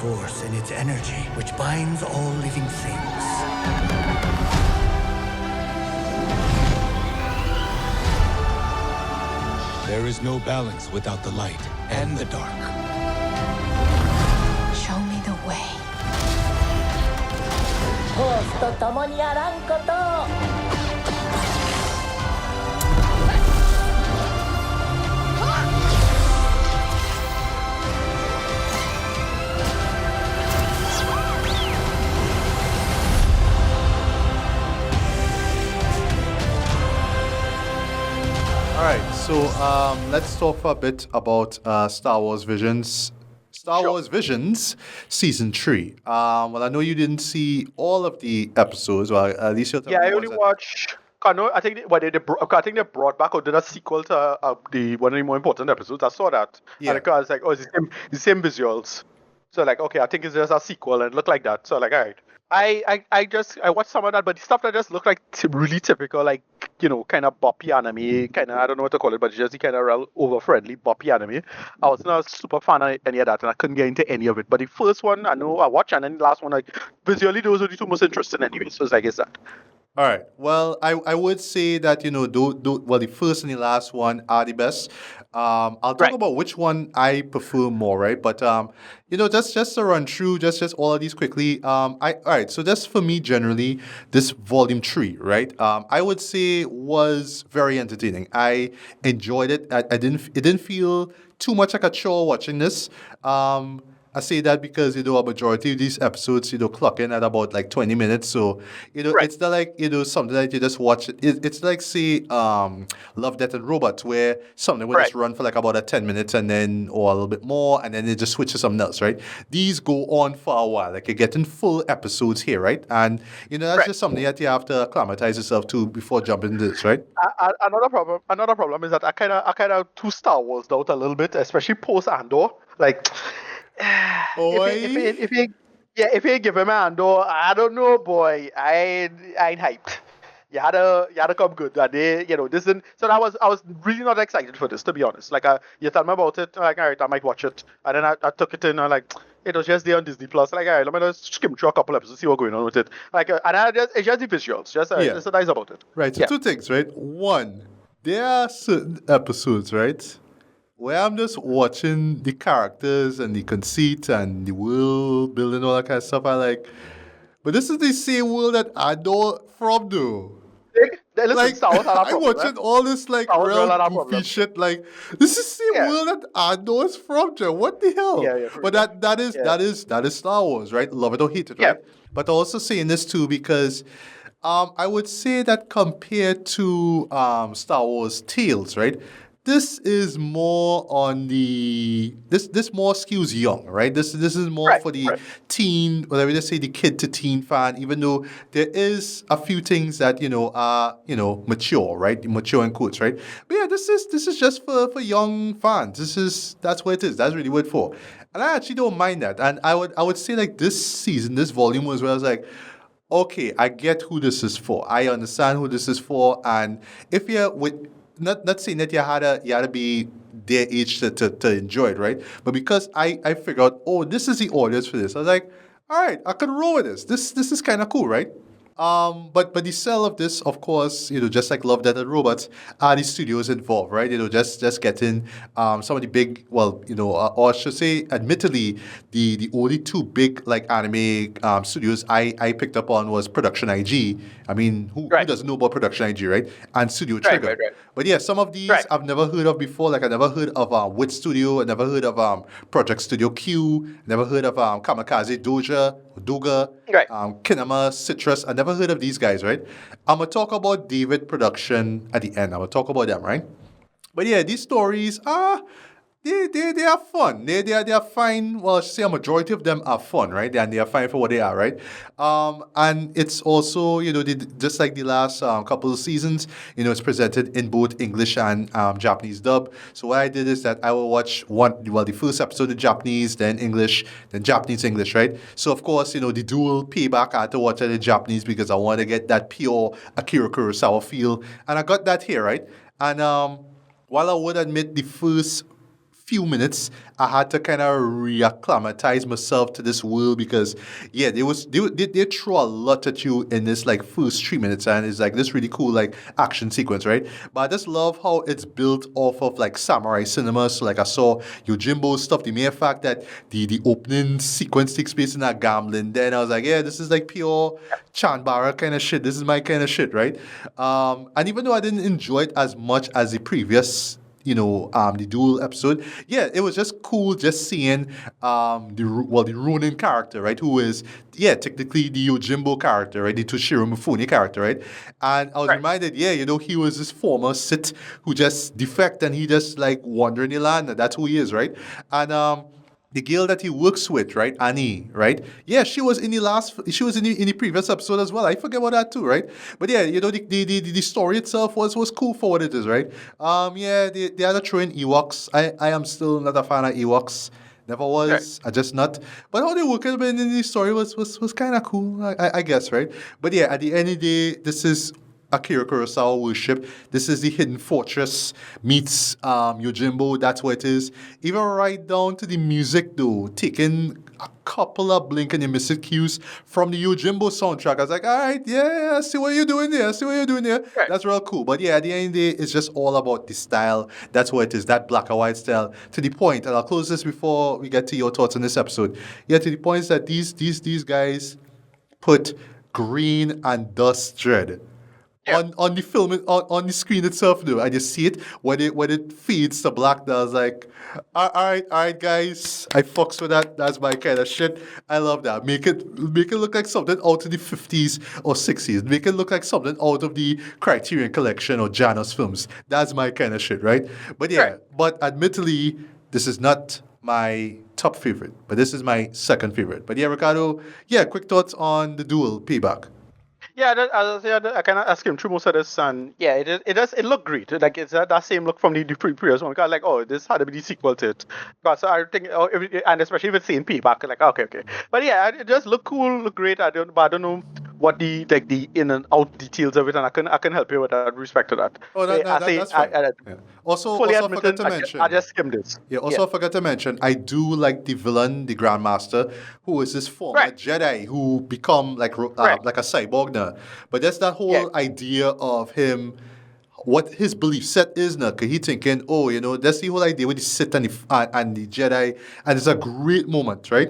force in its energy, which binds all living things. There is no balance without the light and the dark. Show me the way. フォースと共にあらんこと。 All right, so let's talk a bit about Star Wars Visions. Star Wars Visions Season 3. Well, I know you didn't see all of the episodes, well, at least you'll tell Yeah, me I only watched. I think I think they brought back or did a sequel to the one of the more important episodes. I saw that. Yeah. And I was like, oh, it's the same visuals. So like, okay, I think it's just a sequel and it looked like that. So like, all right. I watched some of that, but the stuff that just looked like really typical, like, you know, kind of boppy anime, kind of, I don't know what to call it, but just the kind of real over-friendly boppy anime. I was not a super fan of any of that, and I couldn't get into any of it. But the first one, I know I watched, and then the last one, like, visually, those are the two most interesting anyway, so it's like, it's that. All right. Well, I would say that, you know, well, the first and the last one are the best. I'll talk Right. about which one I prefer more, right? But you know, just to run through just all of these quickly. All right. So just for me, generally, this volume 3, right? I would say was very entertaining. I enjoyed it. It didn't feel too much like a chore watching this. I say that because, you know, a majority of these episodes, you know, clock in at about like 20 minutes. So, you know, Right. it's not like, you know, something that you just watch. It's like, say, Love, Death, and Robots, where something will just Right. run for like about 10 minutes and then, or a little bit more, and then it just switches to something else, right? These go on for a while. Like, you're getting full episodes here, right? And, you know, that's Right. just something that you have to acclimatize yourself to before jumping into this, right? Another problem is that I kind of too Star Wars out a little bit, especially post Andor. Like, if you give him Andor, I don't know, boy. I ain't hyped. You had to come good. And they, you know, this didn't. So I was really not excited for this, to be honest. Like, you tell me about it, like, all right, I might watch it, and then I took it in, and like, it was just there on Disney Plus. Like, all right, let me just skim through a couple episodes, see what's going on with it. Like, it's just the visuals, just Yeah. it's nice about it. Right. So Yeah. two things, right? One, there are certain episodes, right, where I'm just watching the characters and the conceit and the world building, all that kind of stuff. I like, but this is the same world that I know from, though. Listen, Like, Star Wars had a I'm problem, watching eh? all this like Star Wars real had a goofy problem. shit. Like, this is the same Yeah. world that I know is from, Joe. What the hell? Yeah, But that is Star Wars, right? Love it or hate it, Yeah. right? But also saying this too because I would say that compared to Star Wars Tales, right? This is more on the this more skews young, right? This is more Right, for the right. teen, whatever they say, the kid to teen fan. Even though there is a few things that are mature, right? Mature in quotes, right? But yeah, this is just for young fans. That's what it is. That's really what it's for. And I actually don't mind that. And I would say like this season, this volume was where I was like, okay, I get who this is for. I understand who this is for. And if you're with not saying that you had to be their age to enjoy it, right? But because I figured out, oh, this is the audience for this. I was like, all right, I can roll with this. This is kind of cool, right? But the sell of this, of course, just like Love, Death, and Robots, are the studios involved, right? Just getting some of the big, well, or I should say, admittedly, the only two big like anime studios I picked up on was Production IG. I mean, who doesn't know about Production IG, right? And Studio Trigger. Right. But yeah, some of these I've never heard of before. Like I never heard of Wit Studio. I never heard of Project Studio Q. Never heard of Kamikaze Doga, Right. Kinema, Citrus. I never heard of these guys, right? I'm gonna talk about David Production at the end. I'm gonna talk about them, right? But yeah, these stories are they are fun. They are fine. Well, I should say a majority of them are fun, right? And they are fine for what they are, right? And it's also just like the last couple of seasons, it's presented in both English and Japanese dub. So what I did is that I will watch the first episode in Japanese, then English, then Japanese English, right? So of course, the dual payback, I had to watch it in Japanese because I wanted to get that pure Akira Kurosawa feel, and I got that here, right? And while I would admit the first few minutes, I had to kind of reacclimatize myself to this world because, yeah, they throw a lot at you in this like first 3 minutes, and it's like this really cool like action sequence, right? But I just love how it's built off of like samurai cinema. So like I saw Yojimbo stuff, the mere fact that the opening sequence takes place in that gambling, then I was like, yeah, this is like pure Chanbara kind of shit. This is my kind of shit, right? And even though I didn't enjoy it as much as the previous the duel episode. Yeah, it was just cool just seeing the Ronin character, right? Who is technically the Yojimbo character, right? The Toshiro Mifune character, right? And I was reminded, he was this former Sith who just defect and he just like wander in the land. And that's who he is, right? And the girl that he works with, right, Annie, right? Yeah, she was in the previous episode as well. I forget about that too, right? But yeah, the story itself was cool for what it is, right? They had to throw in Ewoks. I am still not a fan of Ewoks. Never was. I just not. But how they worked in the story was kind of cool, I guess, right? But yeah, at the end of the day, this is Akira Kurosawa worship. This is the Hidden Fortress meets Yojimbo. That's what it is. Even right down to the music, though, taking a couple of Blink and you Miss It cues from the Yojimbo soundtrack. I was like, all right, yeah, I see what you're doing there. Right. That's real cool. But yeah, at the end of the day, it's just all about the style. That's what it is, that black and white style. To the point, and I'll close this before we get to your thoughts on this episode. Yeah, to the point that these guys put green and dust dread on the film on the screen itself though. I just see it when it feeds to black. I was like, all right, guys, I fucks with that. That's my kind of shit. I love that. Make it look like something out of the 50s or 60s. Make it look like something out of the Criterion Collection or Janus films. That's my kind of shit, right? But yeah, but admittedly, this is not my top favorite, but this is my second favorite. But yeah, Ricardo, quick thoughts on the duel payback. Yeah, I kind of asked him through most of this, and yeah, it looked great. Like it's that same look from the previous one. Like, oh, this had to be the sequel to it. Because I think, and especially with seeing payback, like okay. But yeah, it just looked cool, looked great. I don't know what the in and out details of it, and I can help you with that respect to that. Oh, that's fine. Also forgot to mention. I just skimmed this. Yeah, I forgot to mention, I do like the villain, the Grandmaster, who is this former Jedi who become like a cyborg now. But that's that whole idea of him, what his belief set is now. Because he thinking, that's the whole idea with the Sith and the Jedi. And it's a great moment, right?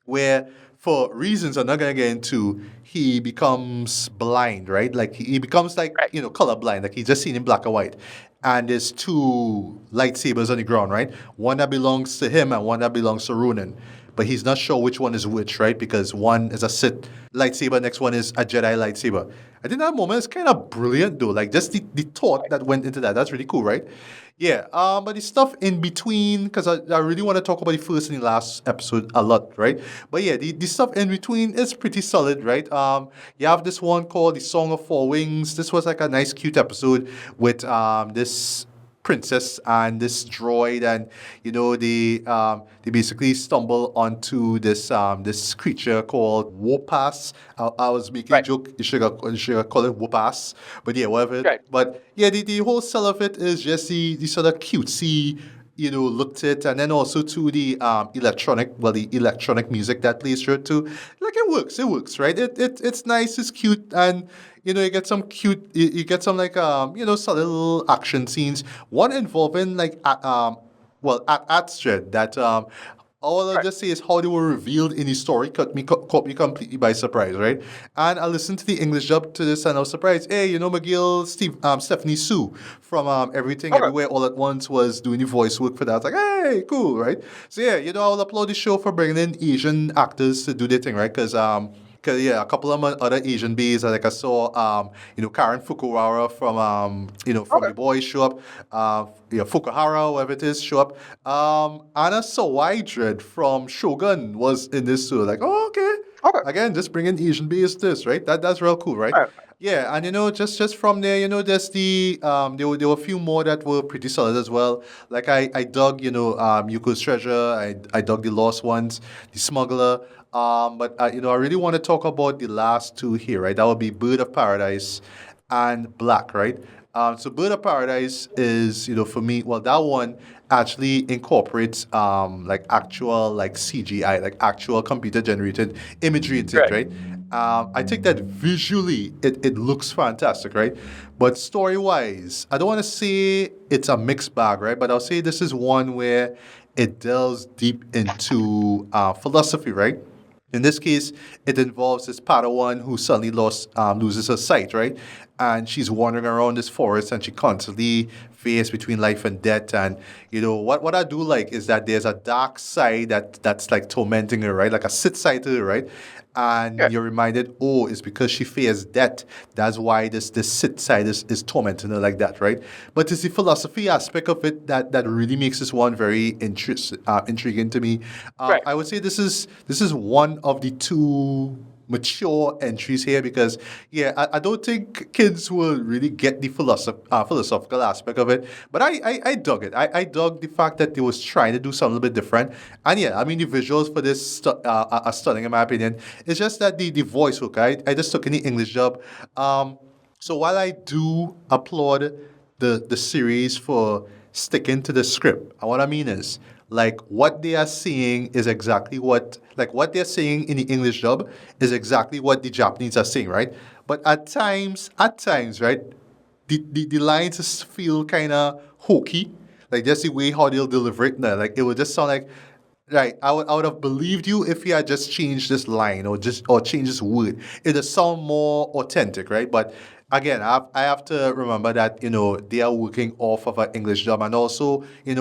Where, for reasons I'm not going to get into, he becomes blind, right? Like, he becomes like, colorblind. Like, he's just seen in black and white. And there's two lightsabers on the ground, right? One that belongs to him and one that belongs to Ronin. But he's not sure which one is which, right? Because one is a Sith lightsaber, next one is a Jedi lightsaber. I think that moment is kind of brilliant, though. Like, just the thought that went into that. That's really cool, right? Yeah, but the stuff in between, because I really want to talk about the first and the last episode a lot, right? But yeah, the stuff in between is pretty solid, right? You have this one called The Song of Four Wings. This was like a nice, cute episode with this princess and this droid, and they basically stumble onto this creature called Wopas. I was making a joke. You should call it Wopas, but yeah, whatever. Right. But yeah, the whole sell of it is just the sort of cutesy, looked at, and then also to the electronic music that plays through it too. Like it works, right? It's nice, it's cute, and you get some you get some like some little action scenes. One involving like Astrid that all I'll just say is how they were revealed in the story caught me completely by surprise, right? And I listened to the English dub to this and I was surprised. Hey, McGill, Stephanie Sue from Everything Everywhere All at Once was doing the voice work for that. I was like, hey, cool, right? So yeah, I'll applaud the show for bringing in Asian actors to do their thing, right? Because a couple of other Asian bees, like I saw, Karen Fukuhara from The Boys show up, Fukuhara, whatever it is, show up. Anna Sawai from Shogun was in this too. Like, okay. Again, just bringing Asian bees to this, right? That's real cool, right? Yeah, and just from there, there's there were a few more that were pretty solid as well. Like I dug, Yuko's Treasure, I dug The Lost Ones, The Smuggler. But I really want to talk about the last two here, right? That would be Bird of Paradise and Black, right? So Bird of Paradise is, for me, well, that one actually incorporates like actual like CGI, like actual computer generated imagery into it, Right. right? I think that visually it looks fantastic, right? But story wise, I don't want to say it's a mixed bag, right? But I'll say this is one where it delves deep into philosophy, right? In this case, it involves this Padawan who suddenly loses her sight, right? And she's wandering around this forest and she constantly faced between life and death. And what I do like is that there's a dark side that's like tormenting her, right? Like a sit side to her, right? And Yeah. you're reminded, oh, it's because she fears death. That's why this sit side is tormenting her like that, right? But it's the philosophy aspect of it that really makes this one very intriguing to me. Right. I would say this is one of the two mature entries here because I don't think kids will really get the philosophical aspect of it, but I dug it. I dug the fact that they was trying to do something a little bit different, and I mean the visuals for this are stunning in my opinion. It's just that the voice hook, I just took in the English dub. So while I do applaud the series for sticking to the script, and what I mean is like what they are saying is exactly what they're saying in the English dub is exactly what the Japanese are saying, right? But at times, right, the lines just feel kind of hokey, like just the way how they'll deliver it now. Like it would just sound like, right, I would have believed you if you had just changed this line or changed this word. It'd sound more authentic, right? But again, I have to remember that they are working off of an English dub and also lip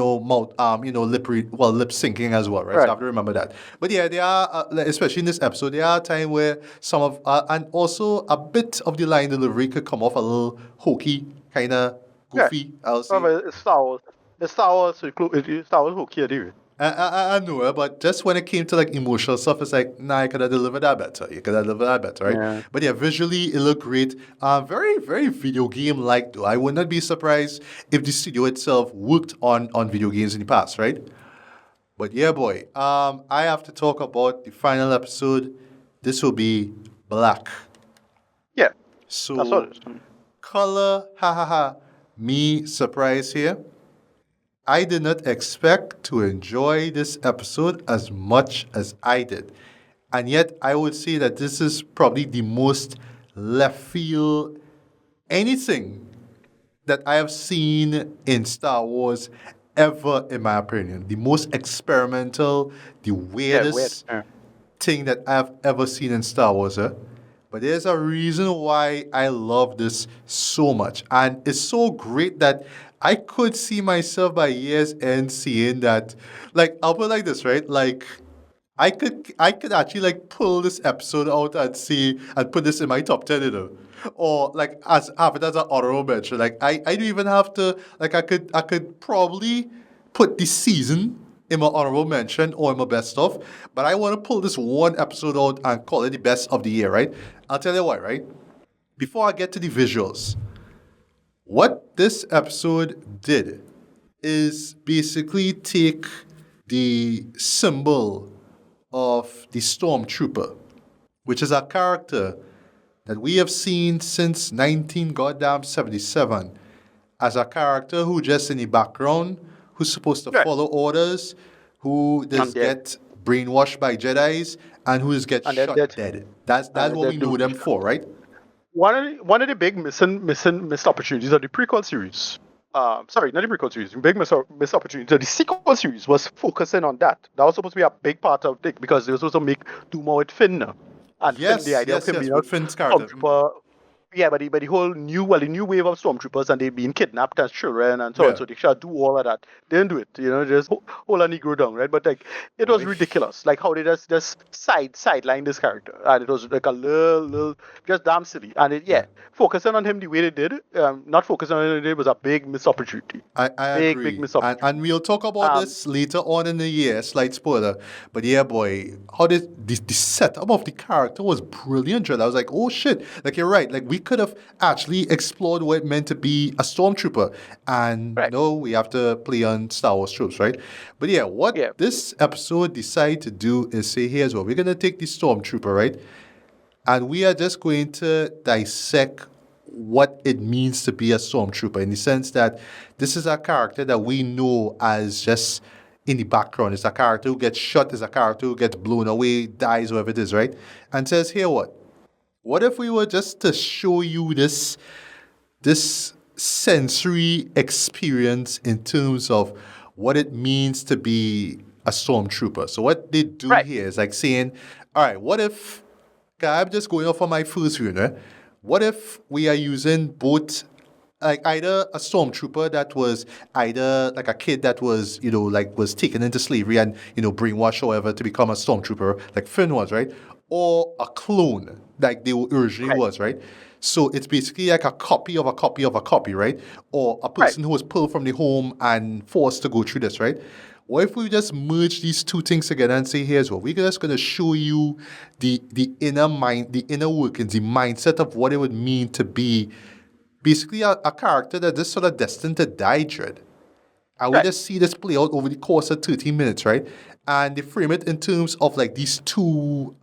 syncing as well, right? So I Right. have to remember that. But yeah, there are like, especially in this episode, there are times where some of and also a bit of the line delivery could come off a little hokey, kind of Yeah. goofy. I'll say. Well, it's Star Wars. It's Star Wars. It's Star Wars hook here, dude. I know it, but just when it came to like emotional stuff, it's like, nah, you could have delivered that better. You could have delivered that better, right? Yeah. But yeah, visually it looked great. Very, very video game like though. I would not be surprised if the studio itself worked on video games in the past, right? But yeah, boy. I have to talk about the final episode. This will be Black. Yeah. So That's what it is. color, ha ha ha. Me surprise here. I did not expect to enjoy this episode as much as I did. And yet, I would say that this is probably the most left field anything that I have seen in Star Wars ever, in my opinion. The most experimental, the Yeah, weird. weirdest Yeah. thing that I've ever seen in Star Wars. But there's a reason why I love this so much. And it's so great that I could see myself by year's end seeing that. Like, I'll put it like this, right? Like, I could actually like pull this episode out and see and put this in my top 10, or like as have it as an honorable mention. Like I don't even have to like I could probably put this season in my honorable mention or in my best of, but I want to pull this one episode out and call it the best of the year, right? I'll tell you why, right? Before I get to the visuals, what this episode did is basically take the symbol of the Stormtrooper, which is a character that we have seen since 1977 as a character who just in the background, who's supposed to Right. follow orders, who does And dead. get brainwashed by Jedis, and who is get And they're shot dead. dead. That's And what they're we know doomed. them for, right? One of the big missed opportunities of the prequel series. Sorry, not the prequel series. The big missed opportunity. The sequel series was focusing on that. That was supposed to be a big part of it because they were supposed to make do more with Finn now. And Yes, Finn, the idea yes, of him yes, being with a Finn's character. stormtrooper. Yeah, but the whole the new wave of stormtroopers and they being kidnapped as children and so Yeah. on. So they should do all of that. They didn't do it, just hold a Negro down, right? But like it was Right. ridiculous, like how they just sideline this character, and it was like a little just damn silly. And focusing on him the way they did, not focusing on him the way they did was a big missed opportunity. I Big, agree. big missed opportunity. And we'll talk about Um, this later on in the year, slight spoiler. But yeah, boy, how the setup of the character was brilliant. I was like, oh shit, like you're right. Like we could have actually explored what it meant to be a stormtrooper. And Right. no, we have to play on Star Wars tropes, right? But yeah, what Yeah. this episode decided to do is say, here's what we're gonna take the stormtrooper, right? And we are just going to dissect what it means to be a stormtrooper in the sense that this is a character that we know as just in the background. It's a character who gets shot, it's a character who gets blown away, dies, whatever it is, right? And says, here what? What if we were just to show you this sensory experience in terms of what it means to be a stormtrooper? So what they do Right. here is like saying, all right, what if, 'cause I'm just going off on my first view, right? What if we are using both, like either a stormtrooper that was either like a kid that was, like was taken into slavery and, brainwashed or whatever to become a stormtrooper, like Finn was, right? Or a clone, like they originally Right. was, right? So it's basically like a copy of a copy of a copy, right? Or a person who was pulled from the home and forced to go through this, right? What if we just merge these two things together and say, here's what we're just going to show you the inner mind, the inner workings, the mindset of what it would mean to be basically a character that is sort of destined to die, Dread. And we Right. just see this play out over the course of 13 minutes, right? And they frame it in terms of like these two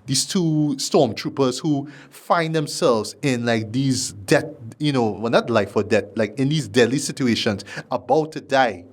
stormtroopers who find themselves in like these death, well, not life or death, like in these deadly situations, about to die.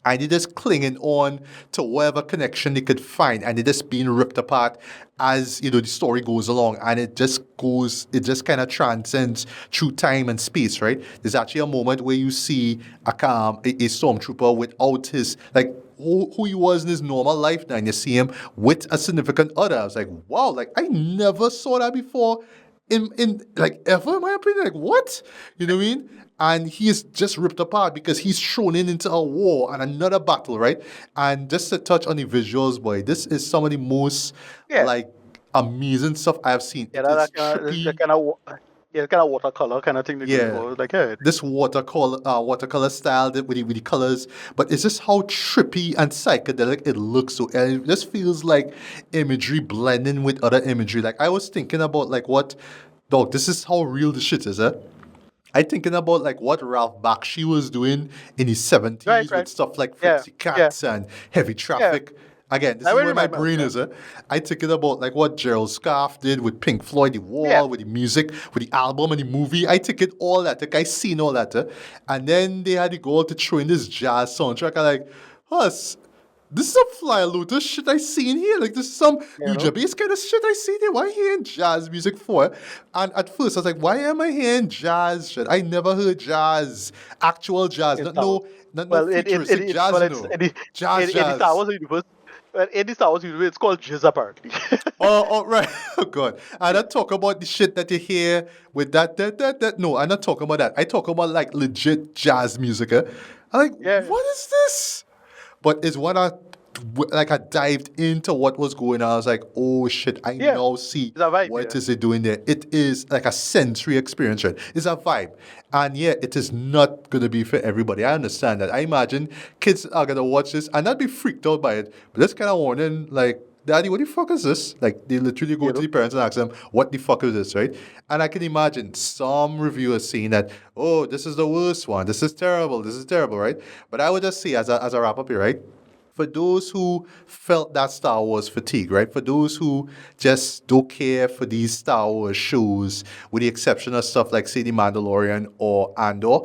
And they're just clinging on to whatever connection they could find, and they're just being ripped apart as the story goes along, and it just kind of transcends through time and space, right? There's actually a moment where you see a stormtrooper without his like who he was in his normal life now, and you see him with a significant other. I was like, wow, like I never saw that before in like ever in my opinion. Like what? You know what I mean? And he is just ripped apart because he's thrown into a war and another battle, right? And just to touch on the visuals, boy, this is some of the most Yeah. like amazing stuff I've seen. Yeah, It is that trippy. kind of watercolor kind of thing. They Yeah. do. Like, yeah. This watercolor style with the colors, but it's just how trippy and psychedelic it looks. So and it just feels like imagery blending with other imagery. Like I was thinking about like what, dog. This is how real the shit is, eh? I thinking about like what Ralph Bakshi was doing in his 70s Right, with right. stuff like Yeah, Fritzy Cats and Heavy Traffic. Again, this I is will where my remember, brain yeah. is. I thinking about like what Gerald Scarfe did with Pink Floyd, The Wall, Yeah. with the music, with the album and the movie. I took it all that. Like I seen all that. And then they had to go out to throw in this jazz soundtrack. I'm like, Huss, this is some Fly Lotus shit I seen here. Like this is some New Japanese kind of shit I seen here. Why hearing jazz music for? And at first I was like, why am I hearing jazz shit? I never heard jazz, actual jazz, not no futuristic jazz, jazz. In the Star Wars universe. Well, in the Star Wars universe, it's called jizz apparently. Oh, right. Oh, God. I don't talk about the shit that you hear with that. No, I'm not talking about that. I talk about like legit jazz music. I'm like, Yeah. what is this? But it's when I dived into what was going on. I was like, oh shit, I Yeah. now see It's a vibe, what yeah. is it doing there. It is like a sensory experience, right? It's a vibe. And yeah, it is not going to be for everybody. I understand that. I imagine kids are going to watch this and not be freaked out by it. But that's kind of warning, like, Daddy, what the fuck is this? Like, they literally go to the parents and ask them, what the fuck is this, right? And I can imagine some reviewers saying that, oh, this is the worst one. This is terrible, right? But I would just say, as a wrap up here, right? For those who felt that Star Wars fatigue, right? For those who just don't care for these Star Wars shows, with the exception of stuff like, say, The Mandalorian or Andor,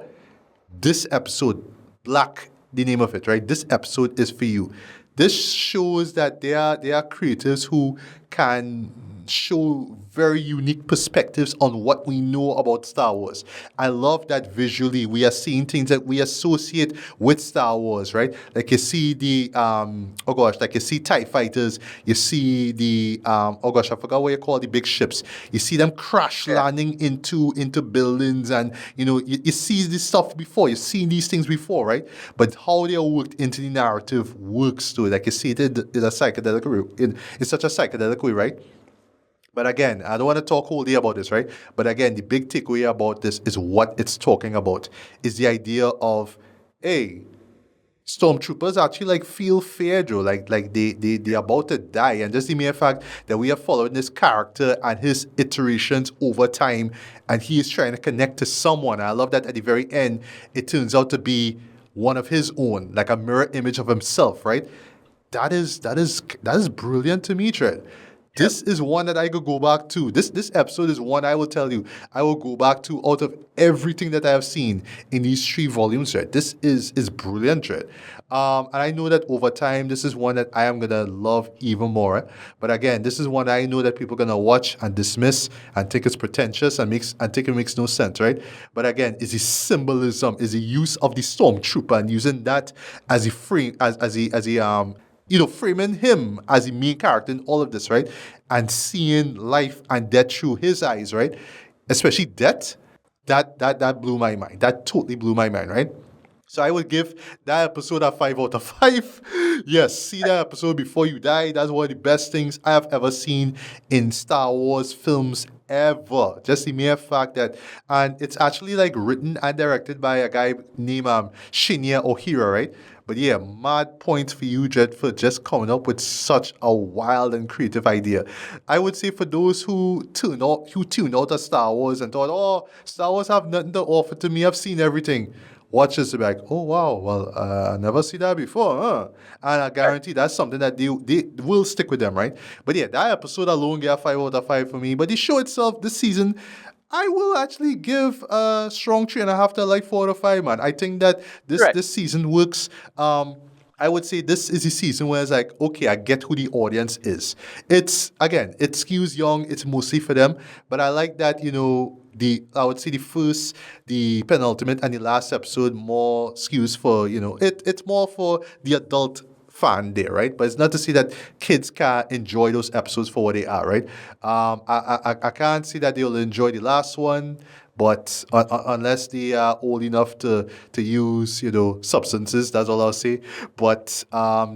this episode, Black, the name of it, right? This episode is for you. This shows that there are creators who can show very unique perspectives on what we know about Star Wars. I love that visually we are seeing things that we associate with Star Wars, right? Like you see the like you see TIE fighters, you see the I forgot what you call the big ships. You see them crash landing into buildings, and you see this stuff before. You've seen these things before, right? But how they are worked into the narrative works too. Like you see it in a psychedelic way. In such a psychedelic way, right? But again, I don't want to talk whole day about this, right? But again, the big takeaway about this is what it's talking about. Is the idea of, hey, stormtroopers actually like feel fear, Joe. Like they about to die. And just the mere fact that we are following this character and his iterations over time, and he is trying to connect to someone. I love that at the very end, it turns out to be one of his own, like a mirror image of himself, right? That is brilliant to me, Trent. This is one that I could go back to. This episode is one I will tell you I will go back to out of everything that I have seen in these 3 volumes. Right, this is brilliant. Right, and I know that over time this is one that I am gonna love even more. But again, this is one I know that people are gonna watch and dismiss and think it's pretentious and think it makes no sense. Right, but again, is the symbolism, is the use of the stormtrooper and using that as a frame as a framing him as the main character in all of this, right? And seeing life and death through his eyes, right? Especially death, that blew my mind. That totally blew my mind, right? So I would give that episode a 5 out of 5. Yes, see that episode before you die. That's one of the best things I have ever seen in Star Wars films ever. Just the mere fact that, and it's actually like written and directed by a guy named Shinya Ohira, right? But yeah, mad points for you, Jed, for just coming up with such a wild and creative idea. I would say for those who tune out of Star Wars and thought, oh, Star Wars have nothing to offer to me, I've seen everything. Watch this and be like, oh wow, well, I never see that before, huh? And I guarantee that's something that they will stick with them, right? But yeah, that episode alone got 5 out of 5 for me. But the show itself, this season, I will actually give a strong 3.5 to like 4 out of 5, man. I think that this season works. I would say this is a season where it's like, okay, I get who the audience is. It skews young. It's mostly for them. But I like that, I would say the penultimate and the last episode more skews for, it's more for the adult fan there, right? But it's not to say that kids can't enjoy those episodes for what they are, right? I can't say that they'll enjoy the last one, but unless they are old enough to use, substances, that's all I'll say. But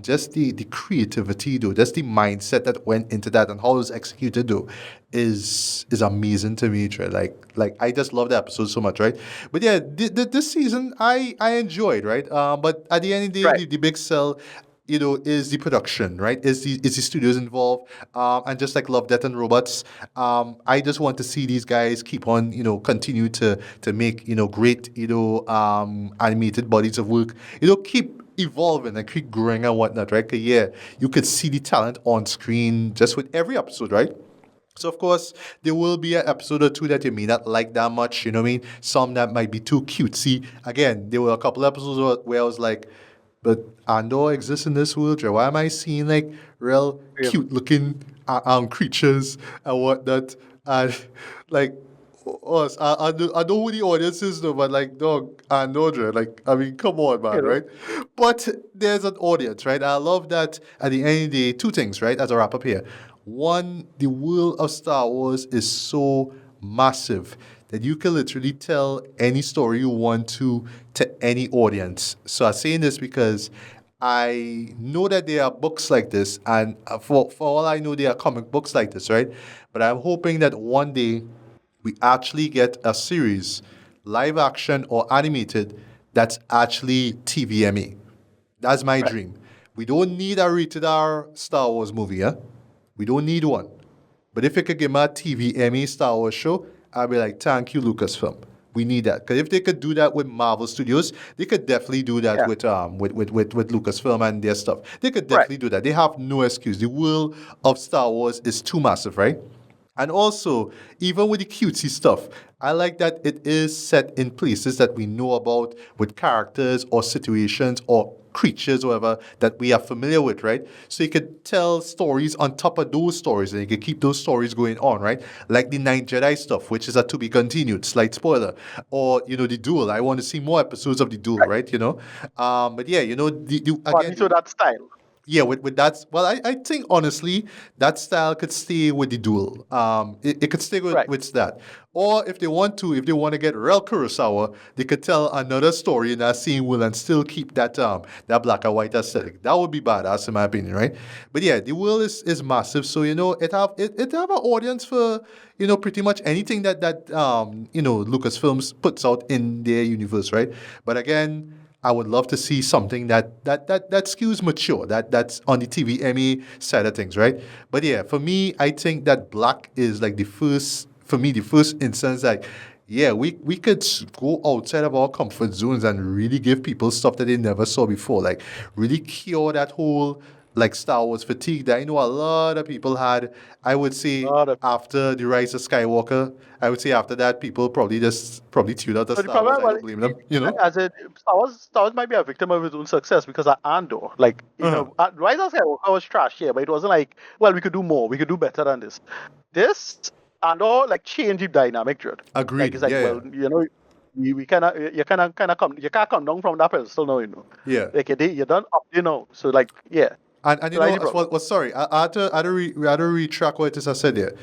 just the creativity, though, just the mindset that went into that and how it was executed, though, is amazing to me, right? Like I just love the episode so much, right? But yeah, this season I enjoyed, right? But at the end of the day, the big sell, is the production, right? Is the studios involved? And just like Love, Death and Robots, I just want to see these guys keep on, continue to make, great, animated bodies of work, keep evolving and keep growing and whatnot, right? 'Cause yeah, you could see the talent on screen just with every episode, right? So of course there will be an episode or two that you may not like that much, you know what I mean? Some that might be too cutesy. Again, there were a couple episodes where I was like, but Andor exists in this world, right? Why am I seeing like real cute looking creatures and whatnot? And like us, I know who the audience is though, but like dog, Andor, like I mean, come on, man, right? But there's an audience, right? I love that at the end of the day, 2 things, right? As a wrap up here. One, the world of Star Wars is so massive that you can literally tell any story you want to any audience. So I'm saying this because I know that there are books like this, and for all I know, there are comic books like this, right? But I'm hoping that one day we actually get a series, live action or animated, that's actually TVMA. That's my dream. We don't need a rated R Star Wars movie, huh? We don't need one. But if you could give me a TVMA Star Wars show, I'd be like, thank you, Lucasfilm. We need that. Because if they could do that with Marvel Studios, they could definitely do that with Lucasfilm and their stuff. They could definitely do that. They have no excuse. The world of Star Wars is too massive, right? And also, even with the cutesy stuff, I like that it is set in places that we know about with characters or situations or creatures or whatever that we are familiar with, right? So you could tell stories on top of those stories and you could keep those stories going on, right? Like the Ninth Jedi stuff, which is a to be continued, slight spoiler. Or, the Duel. I want to see more episodes of the Duel, right? But yeah, again, so that style. Yeah, with that, well, I think honestly that style could stay with the Duel. It could stay with that. Or if they want to get real Kurosawa, they could tell another story in that same world and still keep that black and white aesthetic. That would be badass in my opinion, right? But yeah, the world is massive, so it have an audience for pretty much anything that Lucasfilms puts out in their universe, right? But again, I would love to see something that skews mature, that's on the TVMA side of things, right? But yeah, for me, I think that Black is like the first instance that, yeah, we could go outside of our comfort zones and really give people stuff that they never saw before, like really cure that whole like Star Wars fatigue that I know a lot of people had. I would say Lot of- after the Rise of Skywalker, I would say after that people probably tuned out the But the Star Wars. problem, I don't blame them, you know. as it Star Wars might be a victim of his own success because of Andor. Like, you know, Rise of Skywalker was trash, yeah, but it wasn't like, well, we could do more, we could do better than this. This Andor like changed the dynamic, Dread. Agreed. Like, it's like, Yeah, well, you know, you can't come down from that pedestal now, you know. yeah. Like you done up, you know. So like, yeah. And you So that's know, the problem. sorry, I had to retract what it is I said there.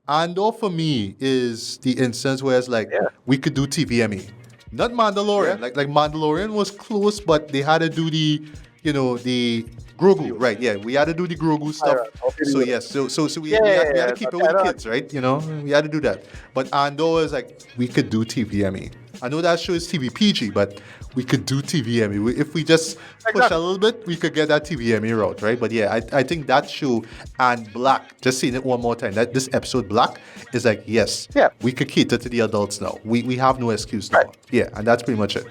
Andor for me is the instance where it's like we could do TVME, not Mandalorian. Yeah. Like Mandalorian was close, but they had to do the, you know, the Grogu, right? Yeah, we had to do the Grogu stuff. So yes, so we had to keep it with the kids, right? You know, we had to do that. But Andor is like we could do TVME. I know that show is TV PG, but we could do TVME. If we just push a little bit, we could get that TVME route, right? But yeah, I think that show and Black, just seeing it one more time, that this episode Black is like, yes, Yeah. we could cater to the adults now. We have no excuse now. Right. Yeah, and that's pretty much it.